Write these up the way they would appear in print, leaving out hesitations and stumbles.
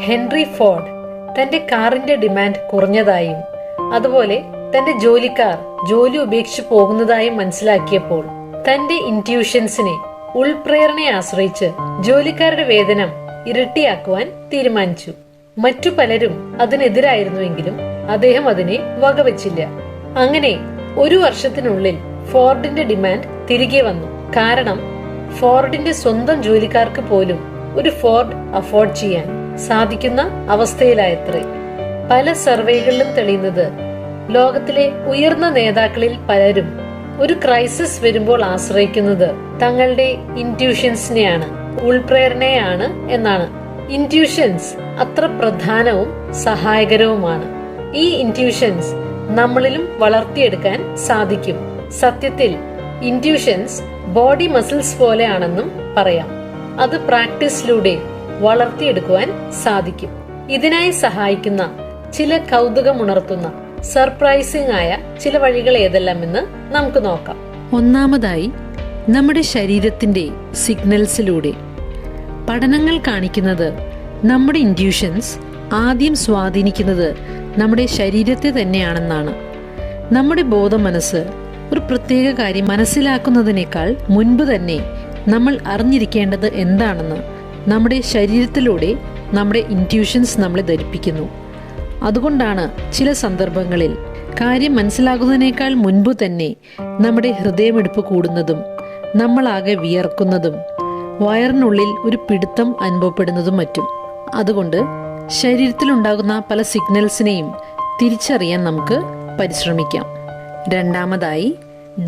Henry Ford തന്റെ കാറിന്റെ demand കുറഞ്ഞതായും അതുപോലെ തന്റെ ജോലിക്കാർ ജോലി ഉപേക്ഷിച്ചു പോകുന്നതായും മനസ്സിലാക്കിയപ്പോൾ തന്റെ ഇൻറ്റ്യൂഷൻസിനെ ഉൾപ്രേരണയെ ആശ്രയിച്ച് ജോലിക്കാരുടെ വേതനം ഇരട്ടിയാക്കുവാൻ തീരുമാനിച്ചു. മറ്റു പലരും അതിനെതിരായിരുന്നുവെങ്കിലും അദ്ദേഹം അതിനെ വകവെച്ചില്ല. അങ്ങനെ ഒരു വർഷത്തിനുള്ളിൽ ഫോർഡിന്റെ ഡിമാൻഡ് തിരികെ വന്നു. കാരണം ഫോർഡിന്റെ സ്വന്തം ജോലിക്കാർക്ക് പോലും ഒരു ഫോർഡ് അഫോർഡ് ചെയ്യാൻ സാധിക്കുന്ന അവസ്ഥയിലായത്രേ. പല സർവേകളിലും തെളിയുന്നത് ലോകത്തിലെ ഉയർന്ന നേതാക്കളിൽ പലരും ഒരു ക്രൈസിസ് വരുമ്പോൾ ആശ്രയിക്കുന്നത് തങ്ങളുടെ ഇൻറ്റ്യൂഷൻസിനെയാണ്, ഉൾപ്രേരണയാണ് എന്നാണ്. ഇൻറ്റ്യൂഷൻസ് അത്ര പ്രധാനവും സഹായകരവുമാണ്. ഈ ഇൻറ്റ്യൂഷൻസ് നമ്മളിലും വളർത്തിയെടുക്കാൻ സാധിക്കും. സത്യത്തിൽ ഇൻറ്റ്യൂഷൻസ് ബോഡി മസിൽസ് പോലെയാണെന്നും പറയാം. അത് പ്രാക്ടീസിലൂടെ വളർത്തിയെടുക്കുവാൻ സാധിക്കും. ഇതിനായി സഹായിക്കുന്ന ചില കൗതുകമുണർത്തുന്ന സർപ്രൈസിംഗ് ആയ ചില വഴികൾ ഏതെല്ലാമെന്ന് നമുക്ക് നോക്കാം. ഒന്നാമതായി, നമ്മുടെ ശരീരത്തിന്റെ സിഗ്നൽസിലൂടെ. പഠനങ്ങൾ കാണിക്കുന്നത് നമ്മുടെ ഇൻറ്റ്യൂഷൻസ് ആദ്യം സ്വാധീനിക്കുന്നത് നമ്മുടെ ശരീരത്തെ തന്നെയാണെന്നാണ്. നമ്മുടെ ബോധമനസ്സ് ഒരു പ്രത്യേക കാര്യം മനസ്സിലാക്കുന്നതിനേക്കാൾ മുൻപ് തന്നെ നമ്മൾ അറിഞ്ഞിരിക്കേണ്ടത് എന്താണെന്ന് നമ്മുടെ ശരീരത്തിലൂടെ നമ്മുടെ ഇൻറ്റ്യൂഷൻസ് നമ്മളെ ധരിപ്പിക്കുന്നു. അതുകൊണ്ടാണ് ചില സന്ദർഭങ്ങളിൽ കാര്യം മനസ്സിലാകുന്നതിനേക്കാൾ മുൻപ് തന്നെ നമ്മുടെ ഹൃദയമിടിപ്പ് കൂടുന്നതും നമ്മളാകെ വിയർക്കുന്നതും വയറിനുള്ളിൽ ഒരു പിടുത്തം അനുഭവപ്പെടുന്നതും മറ്റും. അതുകൊണ്ട് ശരീരത്തിലുണ്ടാകുന്ന പല സിഗ്നൽസിനെയും തിരിച്ചറിയാൻ നമുക്ക് പരിശ്രമിക്കാം. രണ്ടാമതായി,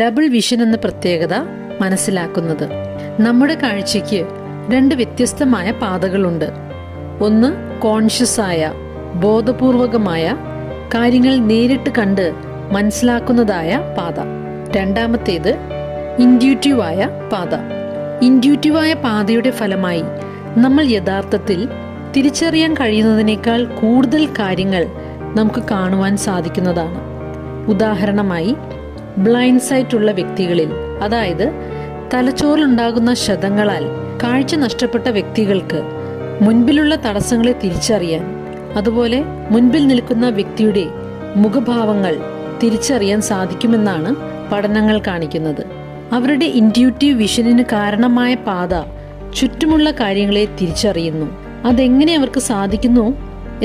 ഡബിൾ വിഷൻ എന്ന പ്രത്യേകത മനസ്സിലാക്കുന്നത്. നമ്മുടെ കാഴ്ചയ്ക്ക് രണ്ട് വ്യത്യസ്തമായ പാതകളുണ്ട്. ഒന്ന് കോൺഷ്യസ് ആയ, ബോധപൂർവകമായ കാര്യങ്ങൾ നേരിട്ട് കണ്ട് മനസ്സിലാക്കുന്നതായ പാത. രണ്ടാമത്തേത് ഇൻറ്റ്യൂറ്റീവായ പാത. ഇൻറ്റ്യൂറ്റീവായ പാതയുടെ ഫലമായി നമ്മൾ യഥാർത്ഥത്തിൽ തിരിച്ചറിയാൻ കഴിയുന്നതിനേക്കാൾ കൂടുതൽ കാര്യങ്ങൾ നമുക്ക് കാണുവാൻ സാധിക്കുന്നതാണ്. ഉദാഹരണമായി, ബ്ലൈൻഡ് സൈറ്റ് ഉള്ള വ്യക്തികളിൽ, അതായത് തലച്ചോറിലുണ്ടാകുന്ന ക്ഷതങ്ങളാൽ കാഴ്ച നഷ്ടപ്പെട്ട വ്യക്തികൾക്ക് മുൻപിലുള്ള തടസ്സങ്ങളെ തിരിച്ചറിയാൻ, അതുപോലെ മുൻപിൽ നിൽക്കുന്ന വ്യക്തിയുടെ മുഖഭാവങ്ങൾ തിരിച്ചറിയാൻ സാധിക്കുമെന്നാണ് പഠനങ്ങൾ കാണിക്കുന്നത്. അവരുടെ ഇൻറ്റ്യൂറ്റീവ് വിഷനിന് കാരണമായ പാത ചുറ്റുമുള്ള കാര്യങ്ങളെ തിരിച്ചറിയുന്നു. അതെങ്ങനെ അവർക്ക് സാധിക്കുന്നു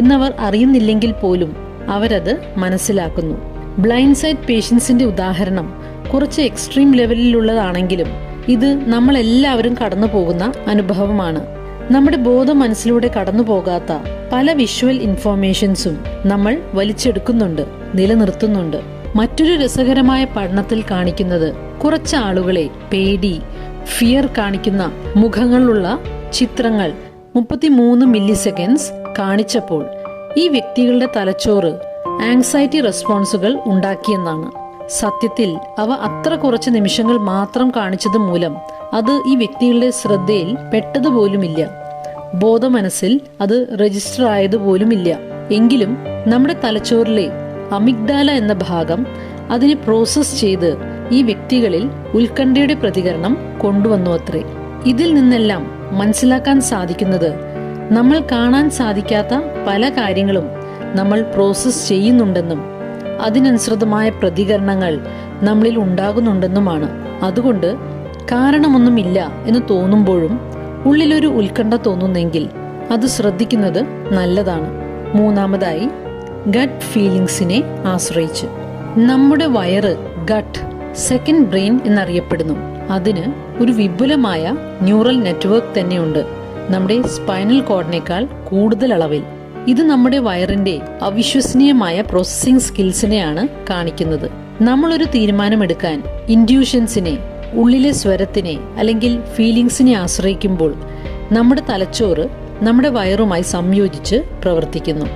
എന്നവർ അറിയുന്നില്ലെങ്കിൽ പോലും അവരത് മനസ്സിലാക്കുന്നു. ബ്ലൈൻഡ് സൈറ്റ് പേഷ്യൻസിന്റെ ഉദാഹരണം കുറച്ച് എക്സ്ട്രീം ലെവലിലുള്ളതാണെങ്കിലും ഇത് നമ്മളെല്ലാവരും കടന്നു പോകുന്ന അനുഭവമാണ്. നമ്മുടെ ബോധ മനസ്സിലൂടെ കടന്നു പോകാത്ത പല വിഷ്വൽ ഇൻഫോർമേഷൻസും നമ്മൾ വലിച്ചെടുക്കുന്നുണ്ട്, നിലനിർത്തുന്നുണ്ട്. മറ്റൊരു രസകരമായ പഠനത്തിൽ കാണിക്കുന്നത് കുറച്ച് ആളുകളെ പേടി, ഫിയർ കാണിക്കുന്ന മുഖങ്ങളുള്ള ചിത്രങ്ങൾ 33 മില്ലി സെക്കൻഡ്സ് കാണിച്ചപ്പോൾ ഈ വ്യക്തികളുടെ തലച്ചോറ് ആങ്സൈറ്റി റെസ്പോൺസുകൾ ഉണ്ടാക്കിയെന്നാണ്. സത്യത്തിൽ അവ അത്ര കുറച്ച് നിമിഷങ്ങൾ മാത്രം കാണിച്ചത് മൂലം അത് ഈ വ്യക്തികളുടെ ശ്രദ്ധയിൽ പെട്ടതുപോലുമില്ല. ബോധമനസ്സിൽ അത് രജിസ്റ്റർ ആയതുപോലുമില്ല. എങ്കിലും നമ്മുടെ തലച്ചോറിലെ അമിഗ്ഡാല എന്ന ഭാഗം അതിനെ പ്രോസസ് ചെയ്ത് ഈ വ്യക്തികളിൽ ഉത്കണ്ഠയുടെ പ്രതികരണം കൊണ്ടുവന്നു അത്രേ. ഇതിൽ നിന്നെല്ലാം മനസ്സിലാക്കാൻ സാധിക്കുന്നത് നമ്മൾ കാണാൻ സാധിക്കാത്ത പല കാര്യങ്ങളും നമ്മൾ പ്രോസസ് ചെയ്യുന്നുണ്ടെന്നും അതിനനുസൃതമായ പ്രതികരണങ്ങൾ നമ്മളിൽ ഉണ്ടാകുന്നുണ്ടെന്നുമാണ്. അതുകൊണ്ട് കാരണമൊന്നുമില്ല എന്ന് തോന്നുമ്പോഴും ഉള്ളിലൊരു ഉത്കണ്ഠ തോന്നുന്നെങ്കിൽ അത് ശ്രദ്ധിക്കുന്നത് നല്ലതാണ്. മൂന്നാമതായി, ഗട്ട് ഫീലിംഗ്സിനെ ആശ്രയിച്ച്. നമ്മുടെ വയറ്, ഗട്ട്, സെക്കൻഡ് ബ്രെയിൻ എന്നറിയപ്പെടുന്നു. അതിന് ഒരു വിപുലമായ ന്യൂറൽ നെറ്റ്വർക്ക് തന്നെയുണ്ട്, നമ്മുടെ സ്പൈനൽ കോഡിനേക്കാൾ കൂടുതൽ അളവിൽ. ഇത് നമ്മുടെ വയറിന്റെ അവിശ്വസനീയമായ പ്രോസസ്സിംഗ് സ്കിൽസിനെയാണ് കാണിക്കുന്നത്. നമ്മളൊരു തീരുമാനമെടുക്കാൻ ഇൻറ്റ്യൂഷൻസിനെ, ഉള്ളിലെ സ്വരത്തിനെ അല്ലെങ്കിൽ ഫീലിംഗ്സിനെ ആശ്രയിക്കുമ്പോൾ നമ്മുടെ തലച്ചോറ് നമ്മുടെ വയറുമായി സംയോജിച്ച് പ്രവർത്തിക്കുന്നു.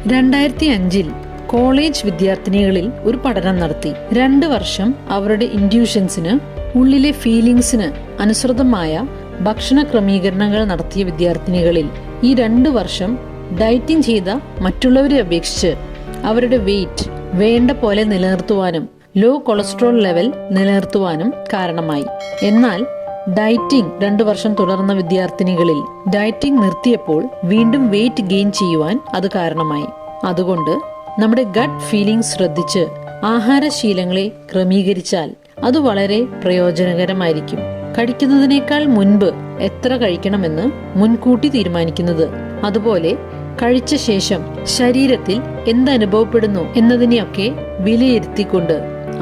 2005 കോളേജ് വിദ്യാർത്ഥിനികളിൽ ഒരു പഠനം നടത്തി. 2 വർഷം അവരുടെ ഇൻറ്റ്യൂഷൻസിന്, ഉള്ളിലെ ഫീലിംഗ്സിന് അനുസൃതമായ ഭക്ഷണ ക്രമീകരണങ്ങൾ നടത്തിയ വിദ്യാർത്ഥിനികളിൽ ഈ 2 വർഷം ഡയറ്റിംഗ് ചെയ്ത മറ്റുള്ളവരെ അപേക്ഷിച്ച് അവരുടെ വെയിറ്റ് വേണ്ട പോലെ നിലനിർത്തുവാനും ലോ കൊളസ്ട്രോൾ ലെവൽ നിലനിർത്തുവാനും കാരണമായി. എന്നാൽ ഡയറ്റിംഗ് 2 വർഷം തുടർന്ന വിദ്യാർത്ഥിനികളിൽ ഡയറ്റിംഗ് നിർത്തിയപ്പോൾ വീണ്ടും വെയിറ്റ് ഗെയിൻ ചെയ്യുവാൻ അത് കാരണമായി. അതുകൊണ്ട് നമ്മുടെ ഗട്ട് ഫീലിംഗ് ശ്രദ്ധിച്ച് ആഹാരശീലങ്ങളെ ക്രമീകരിച്ചാൽ അത് വളരെ പ്രയോജനകരമായിരിക്കും. കഴിക്കുന്നതിനേക്കാൾ മുൻപ് എത്ര കഴിക്കണമെന്ന് മുൻകൂട്ടി തീരുമാനിക്കുന്നത്, അതുപോലെ കഴിച്ച ശേഷം ശരീരത്തിൽ എന്തനുഭവപ്പെടുന്നു എന്നതിനെയൊക്കെ വിലയിരുത്തിക്കൊണ്ട്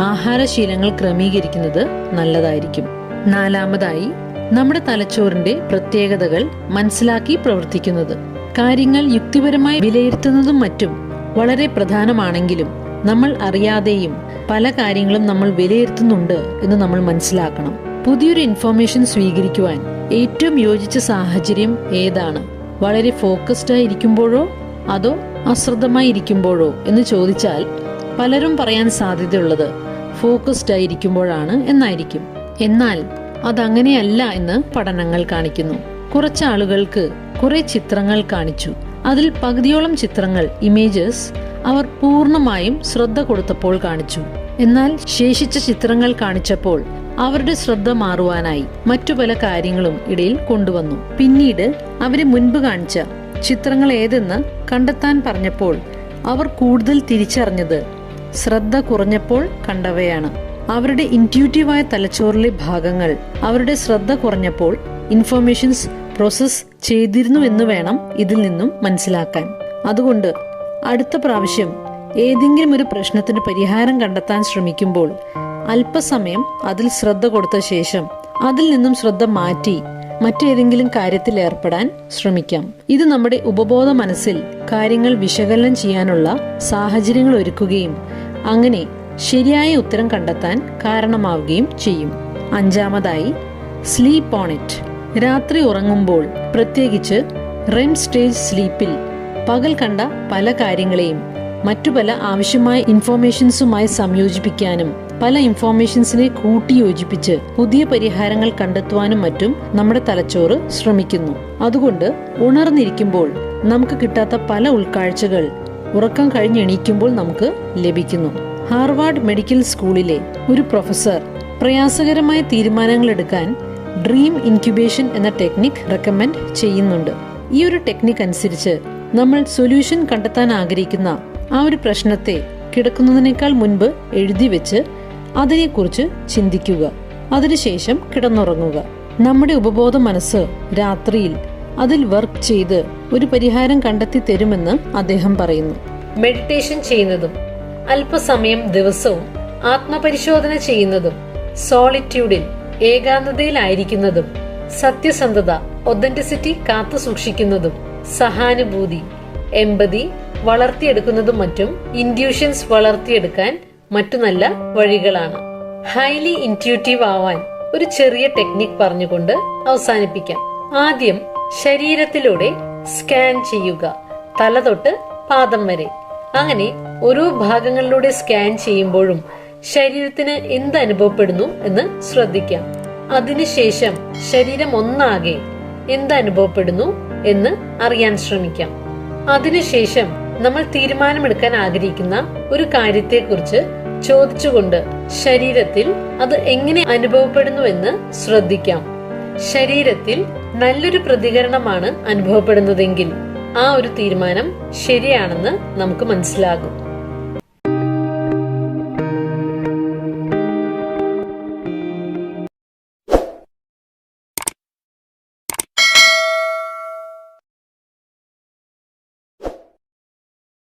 ആഹാരശീലങ്ങൾ ക്രമീകരിക്കുന്നത് നല്ലതായിരിക്കും. 4-മതായി, നമ്മുടെ തലച്ചോറിന്റെ പ്രത്യേകതകൾ മനസ്സിലാക്കി പ്രവർത്തിക്കുന്നത്. കാര്യങ്ങൾ യുക്തിപരമായി വിലയിരുത്തുന്നതും മറ്റും വളരെ പ്രധാനമാണെങ്കിലും നമ്മൾ അറിയാതെയും പല കാര്യങ്ങളും നമ്മൾ വിലയിരുത്തുന്നുണ്ട് എന്ന് നമ്മൾ മനസ്സിലാക്കണം. പുതിയൊരു ഇൻഫർമേഷൻ സ്വീകരിക്കുവാൻ ഏറ്റവും യോജിച്ച സാഹചര്യം ഏതാണ്? വളരെ ഫോക്കസ്ഡ് ആയിരിക്കുമ്പോഴോ അതോ അശ്രദ്ധമായി ഇരിക്കുമ്പോഴോ എന്ന് ചോദിച്ചാൽ പലരും പറയാൻ സാധ്യതയുള്ളത് ഫോക്കസ്ഡ് ആയിരിക്കുമ്പോഴാണ് എന്നായിരിക്കും. എന്നാൽ അതങ്ങനെയല്ല എന്ന് പഠനങ്ങൾ കാണിക്കുന്നു. കുറച്ച് ആളുകൾക്ക് കുറെ ചിത്രങ്ങൾ കാണിച്ചു. അതിൽ പകുതിയോളം ചിത്രങ്ങൾ, ഇമേജസ്, അവർ പൂർണ്ണമായും ശ്രദ്ധ കൊടുത്തപ്പോൾ കാണിച്ചു. എന്നാൽ ശേഷിച്ച ചിത്രങ്ങൾ കാണിച്ചപ്പോൾ അവരുടെ ശ്രദ്ധ മാറുവാനായി മറ്റു പല കാര്യങ്ങളും ഇടയിൽ കൊണ്ടുവന്നു. പിന്നീട് അവരെ മുൻപ് കാണിച്ച ചിത്രങ്ങൾ ഏതെന്ന് കണ്ടെത്താൻ പറഞ്ഞപ്പോൾ അവർ കൂടുതൽ തിരിച്ചറിഞ്ഞത് ശ്രദ്ധ കുറഞ്ഞപ്പോൾ കണ്ടവയാണ്. അവരുടെ ഇൻറ്റ്യൂട്ടീവായ തലച്ചോറിലെ ഭാഗങ്ങൾ അവരുടെ ശ്രദ്ധ കുറഞ്ഞപ്പോൾ ഇൻഫർമേഷൻസ് പ്രോസസ് ചെയ്തിരുന്നു എന്ന് വേണം ഇതിൽ നിന്നും മനസ്സിലാക്കാൻ. അതുകൊണ്ട് അടുത്ത പ്രാവശ്യം ഏതെങ്കിലും ഒരു പ്രശ്നത്തിന് പരിഹാരം കണ്ടെത്താൻ ശ്രമിക്കുമ്പോൾ അല്പസമയം അതിൽ ശ്രദ്ധ കൊടുത്ത ശേഷം അതിൽ നിന്നും ശ്രദ്ധ മാറ്റി മറ്റേതെങ്കിലും കാര്യത്തിൽ ഏർപ്പെടാൻ ശ്രമിക്കാം. ഇത് നമ്മുടെ ഉപബോധ മനസ്സിൽ കാര്യങ്ങൾ വിശകലനം ചെയ്യാനുള്ള സാഹചര്യങ്ങൾ ഒരുക്കുകയും അങ്ങനെ ശരിയായ ഉത്തരം കണ്ടെത്താൻ കാരണമാവുകയും ചെയ്യും. 5-മതായി, സ്ലീപ്പ് ഓൺ ഇറ്റ്. രാത്രി ഉറങ്ങുമ്പോൾ, പ്രത്യേകിച്ച് REM സ്റ്റേജ് സ്ലീപ്പിൽ, പകൽ കണ്ട പല കാര്യങ്ങളെയും മറ്റു പല ആവശ്യമായ ഇൻഫോർമേഷൻസുമായി സംയോജിപ്പിക്കാനും പല ഇൻഫോർമേഷൻസിനെ കൂട്ടിയോജിപ്പിച്ച് പുതിയ പരിഹാരങ്ങൾ കണ്ടെത്തുവാനും മറ്റും നമ്മുടെ തലച്ചോറ് ശ്രമിക്കുന്നു. അതുകൊണ്ട് ഉണർന്നിരിക്കുമ്പോൾ നമുക്ക് കിട്ടാത്ത പല ഉൾക്കാഴ്ചകൾ ഉറക്കം കഴിഞ്ഞെണീക്കുമ്പോൾ നമുക്ക് ലഭിക്കുന്നു. ഹാർവാർഡ് മെഡിക്കൽ സ്കൂളിലെ ഒരു പ്രൊഫസർ പ്രയാസകരമായ തീരുമാനങ്ങൾ എടുക്കാൻ ഡ്രീം ഇൻക്യുബേഷൻ എന്ന ടെക്നിക് റെക്കമെൻഡ് ചെയ്യുന്നുണ്ട്. ഈ ഒരു ടെക്നിക് അനുസരിച്ച് നമ്മൾ സൊല്യൂഷൻ കണ്ടെത്താൻ ആഗ്രഹിക്കുന്ന ആ ഒരു പ്രശ്നത്തെ കിടക്കുന്നതിനേക്കാൾ മുൻപ് എഴുതി വെച്ച് അതിനെക്കുറിച്ച് ചിന്തിക്കുക. അതിനുശേഷം കിടന്നുറങ്ങുക. നമ്മുടെ ഉപബോധ മനസ്സ് രാത്രിയിൽ അതിൽ വർക്ക് ചെയ്ത് ഒരു പരിഹാരം കണ്ടെത്തി തരുമെന്ന് അദ്ദേഹം പറയുന്നു. മെഡിറ്റേഷൻ ചെയ്യുന്നതും അല്പസമയം ദിവസവും ആത്മപരിശോധന ചെയ്യുന്നതും സോളിറ്റ്യൂഡിൽ ഏകാന്തതയിലായിരിക്കുന്നതും സത്യസന്ധത ഒതന്റിസിറ്റി കാത്തു സൂക്ഷിക്കുന്നതും സഹാനുഭൂതി എമ്പതി വളർത്തിയെടുക്കുന്നതും മറ്റും ഇൻറ്റ്യൂഷൻസ് വളർത്തിയെടുക്കാൻ മറ്റു നല്ല വഴികളാണ്. ഹൈലി ഇൻറ്റ്യൂട്ടീവ് ആവാൻ ഒരു ചെറിയ ടെക്നിക് പറഞ്ഞുകൊണ്ട് അവസാനിപ്പിക്കാം. ആദ്യം ശരീരത്തിലൂടെ സ്കാൻ ചെയ്യുക, തല തൊട്ട് പാദം വരെ. അങ്ങനെ ഓരോ ഭാഗങ്ങളിലൂടെ സ്കാൻ ചെയ്യുമ്പോഴും ശരീരത്തിന് എന്ത് അനുഭവപ്പെടുന്നു എന്ന് ശ്രദ്ധിക്കാം. അതിനുശേഷം ശരീരം ഒന്നാകെ എന്ത് അനുഭവപ്പെടുന്നു എന്ന് അറിയാൻ ശ്രമിക്കാം. അതിനുശേഷം നമ്മൾ തീരുമാനമെടുക്കാൻ ആഗ്രഹിക്കുന്ന ഒരു കാര്യത്തെക്കുറിച്ച് ചോദിച്ചുകൊണ്ട് ശരീരത്തിൽ അത് എങ്ങനെ അനുഭവപ്പെടുന്നു എന്ന് ശ്രദ്ധിക്കാം. ശരീരത്തിൽ നല്ലൊരു പ്രതികരണമാണ് അനുഭവപ്പെടുന്നതെങ്കിൽ ആ ഒരു തീരുമാനം ശരിയാണെന്ന് നമുക്ക് മനസ്സിലാകും.